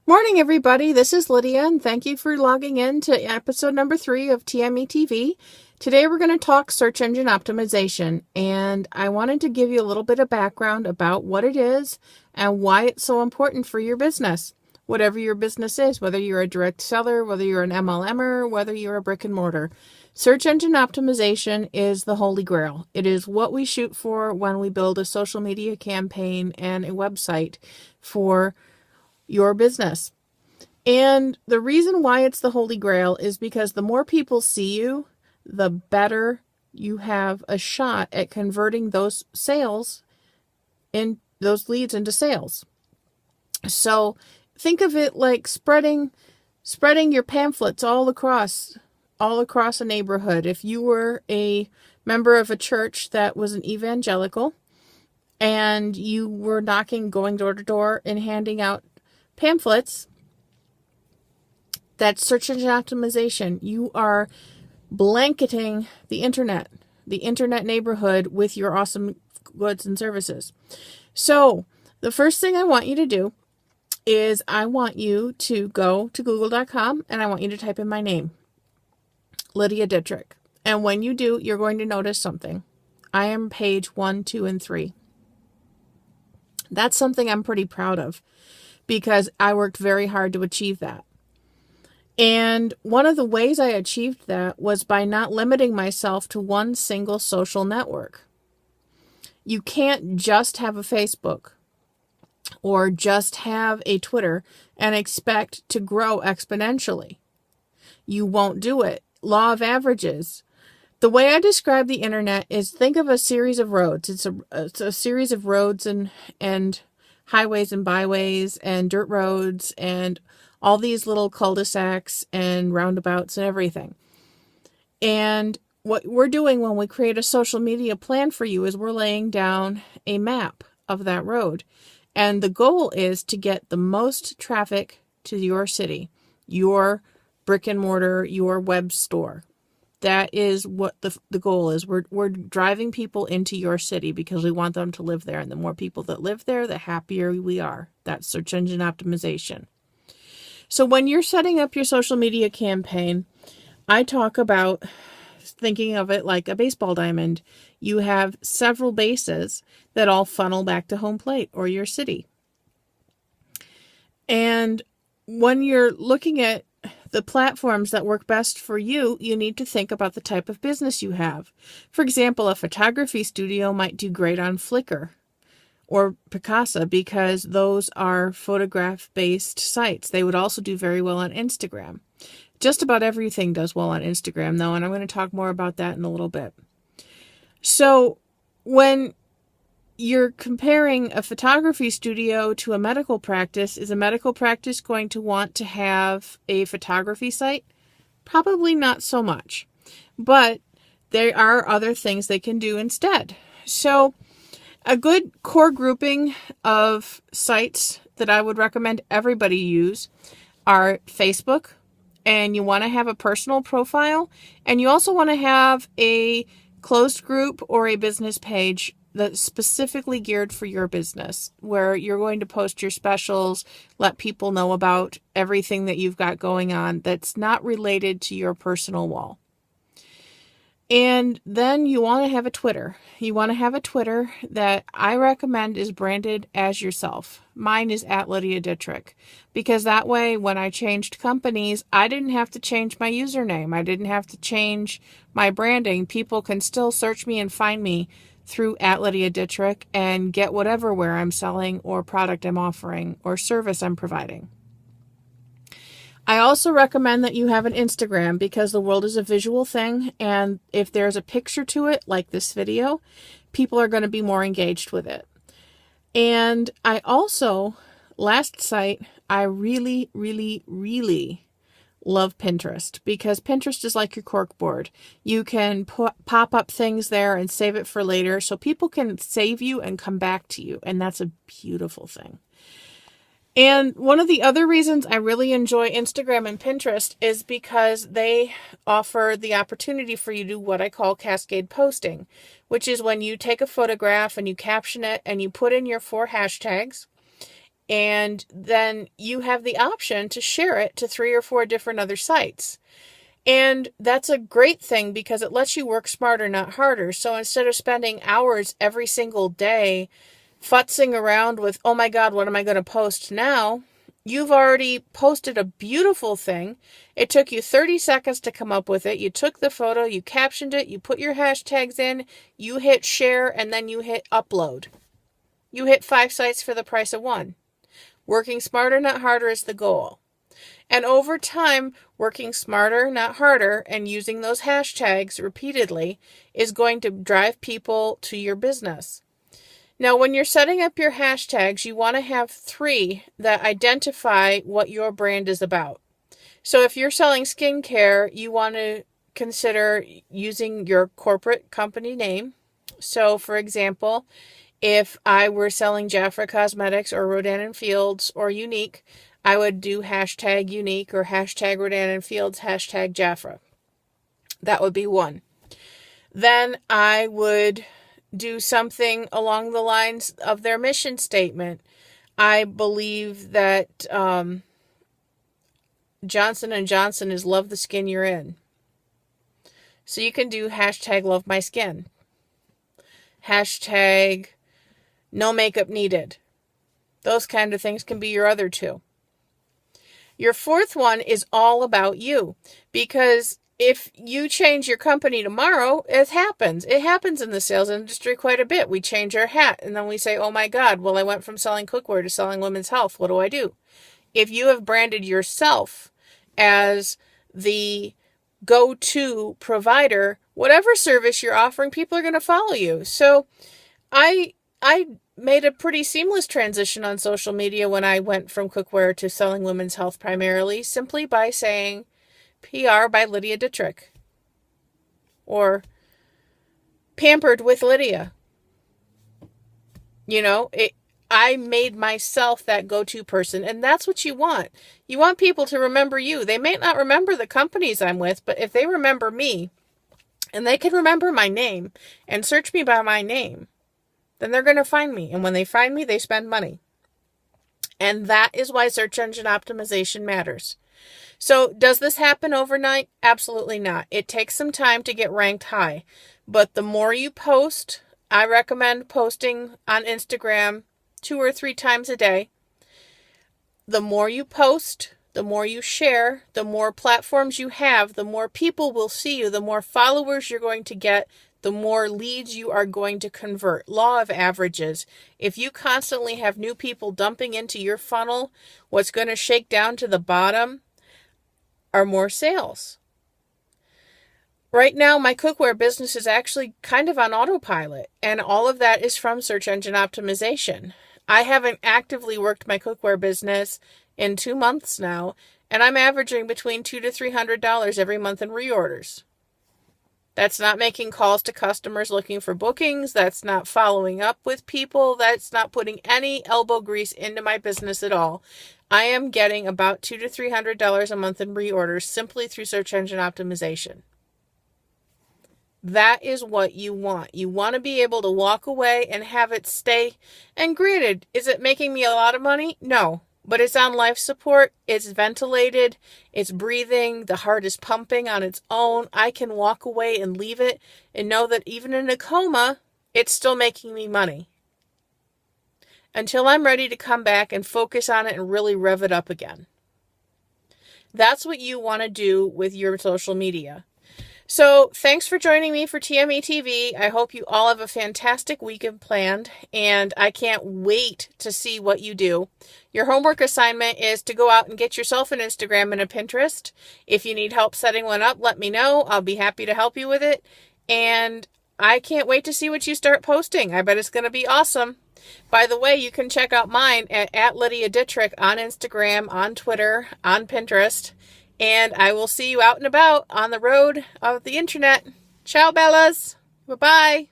Morning, everybody. This is Lydia, and thank you for logging in to episode number 3 of TME TV. Today, we're going to talk search engine optimization, and I wanted to give you a little bit of background about what it is and why it's so important for your business. Whatever your business is, whether you're a direct seller, whether you're an MLMer, whether you're a brick and mortar. Search engine optimization is the holy grail. It is what we shoot for when we build a social media campaign and a website for your business. And the reason why it's the holy grail is because the more people see you, the better you have a shot at converting those sales in those leads into sales. So think of it like spreading your pamphlets all across a neighborhood. If you were a member of a church that was an evangelical and you were going door to door and handing out pamphlets, that's search engine optimization. You are blanketing the internet neighborhood with your awesome goods and services. So the first thing I want you to do is I want you to go to google.com and I want you to type in my name, Lydia Dittrich. And when you do, you're going to notice something. I am page 1, 2, and 3. That's something I'm pretty proud of, because I worked very hard to achieve that. And one of the ways I achieved that was by not limiting myself to one single social network. You can't just have a Facebook or just have a Twitter and expect to grow exponentially. You won't do it. Law of averages. The way I describe the internet is, think of a series of roads. It's a series of roads and highways and byways and dirt roads and all these little cul-de-sacs and roundabouts and everything. And what we're doing when we create a social media plan for you is we're laying down a map of that road. And the goal is to get the most traffic to your city, your brick and mortar, your web store. That is what the goal is. We're driving people into your city because we want them to live there. And the more people that live there, the happier we are. That's search engine optimization. So when you're setting up your social media campaign, I talk about thinking of it like a baseball diamond. You have several bases that all funnel back to home plate or your city. And when you're looking at the platforms that work best for you, you need to think about the type of business you have. For example, a photography studio might do great on Flickr or Picasa because those are photograph-based sites. They would also do very well on Instagram. Just about everything does well on Instagram, though, and I'm going to talk more about that in a little bit. So when you're comparing a photography studio to a medical practice, is a medical practice going to want to have a photography site? Probably not so much, but there are other things they can do instead. So a good core grouping of sites that I would recommend everybody use are Facebook, and you want to have a personal profile, and you also want to have a closed group or a business page that's specifically geared for your business, where you're going to post your specials, let people know about everything that you've got going on that's not related to your personal wall. And then you want to have a Twitter. You want to have a Twitter that I recommend is branded as yourself. Mine is @LydiaDittrich, because that way when I changed companies, I didn't have to change my username. I didn't have to change my branding. People can still search me and find me through @LydiaDittrich and get whatever ware I'm selling or product I'm offering or service I'm providing. I also recommend that you have an Instagram, because the world is a visual thing, and if there's a picture to it, like this video, people are going to be more engaged with it. And I also, last site, I really, really, really love Pinterest, because Pinterest is like your corkboard. You can pop up things there and save it for later, so people can save you and come back to you, and that's a beautiful thing. And one of the other reasons I really enjoy Instagram and Pinterest is because they offer the opportunity for you to do what I call cascade posting, which is when you take a photograph and you caption it and you put in your 4 hashtags, And then you have the option to share it to 3 or 4 different other sites. And that's a great thing because it lets you work smarter, not harder. So instead of spending hours every single day futzing around with, oh my God, what am I going to post now? You've already posted a beautiful thing. It took you 30 seconds to come up with it. You took the photo, you captioned it, you put your hashtags in, you hit share, and then you hit upload. You hit 5 sites for the price of 1. Working smarter, not harder is the goal. And over time, working smarter, not harder, and using those hashtags repeatedly is going to drive people to your business. Now, when you're setting up your hashtags, you want to have 3 that identify what your brand is about. So if you're selling skincare, you want to consider using your corporate company name. So, for example, if I were selling Jafra Cosmetics or Rodan & Fields or Unique, I would do hashtag Unique or hashtag Rodan & Fields, hashtag Jafra. That would be 1. Then I would do something along the lines of their mission statement. I believe that Johnson & Johnson is love the skin you're in. So you can do hashtag love my skin. Hashtag no makeup needed. Those kind of things can be your other 2. Your 4th one is all about you, because if you change your company tomorrow, it happens. It happens in the sales industry quite a bit. We change our hat and then we say, oh my God, well, I went from selling cookware to selling women's health. What do I do? If you have branded yourself as the go-to provider, whatever service you're offering, people are going to follow you. So I made a pretty seamless transition on social media when I went from cookware to selling women's health primarily, simply by saying PR by Lydia Dittrich or Pampered with Lydia. I made myself that go-to person, and that's what you want. You want people to remember you. They may not remember the companies I'm with, but if they remember me and they can remember my name and search me by my name, then they're going to find me. And when they find me, they spend money. And that is why search engine optimization matters. So does this happen overnight? Absolutely not. It takes some time to get ranked high. But the more you post, I recommend posting on Instagram 2 or 3 times a day. The more you post, the more you share, the more platforms you have, the more people will see you, the more followers you're going to get, the more leads you are going to convert. Law of averages. If you constantly have new people dumping into your funnel, what's going to shake down to the bottom are more sales. Right now, my cookware business is actually kind of on autopilot, and all of that is from search engine optimization. I haven't actively worked my cookware business in 2 months now, and I'm averaging between $200 to $300 every month in reorders. That's not making calls to customers looking for bookings. That's not following up with people. That's not putting any elbow grease into my business at all. I am getting about $200 to $300 a month in reorders simply through search engine optimization. That is what you want. You want to be able to walk away and have it stay. And granted, is it making me a lot of money? No. But it's on life support, it's ventilated, it's breathing, the heart is pumping on its own. I can walk away and leave it and know that even in a coma, it's still making me money. Until I'm ready to come back and focus on it and really rev it up again. That's what you want to do with your social media. So thanks for joining me for TME TV. I hope you all have a fantastic weekend planned, and I can't wait to see what you do. Your homework assignment is to go out and get yourself an Instagram and a Pinterest. If you need help setting one up, let me know. I'll be happy to help you with it. And I can't wait to see what you start posting. I bet it's going to be awesome. By the way, you can check out mine at Lydia Dittrich on Instagram, on Twitter, on Pinterest. And I will see you out and about on the road of the internet. Ciao, Bellas. Bye-bye.